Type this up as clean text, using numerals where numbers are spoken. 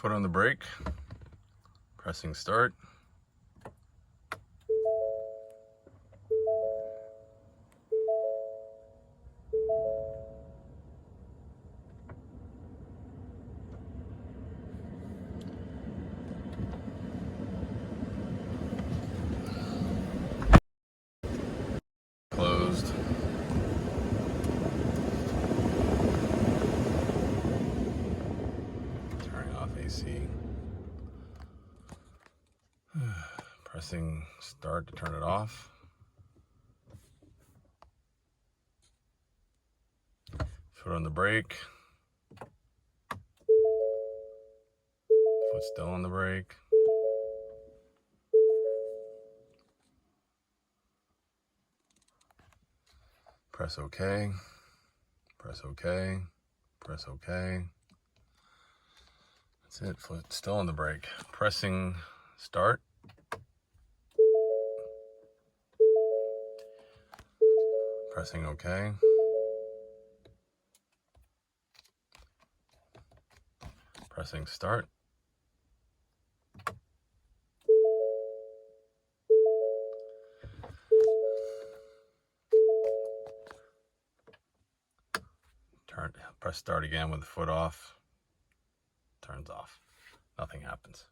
Foot on the brake, pressing start. Closed. Turning off AC. Pressing start to turn it off. Foot on the brake. Foot still on the brake. Press OK. Press OK. Press OK. That's it. Foot still on the brake. Pressing start. Pressing OK. Pressing start. Press start again with the foot off. Turns off. Nothing happens.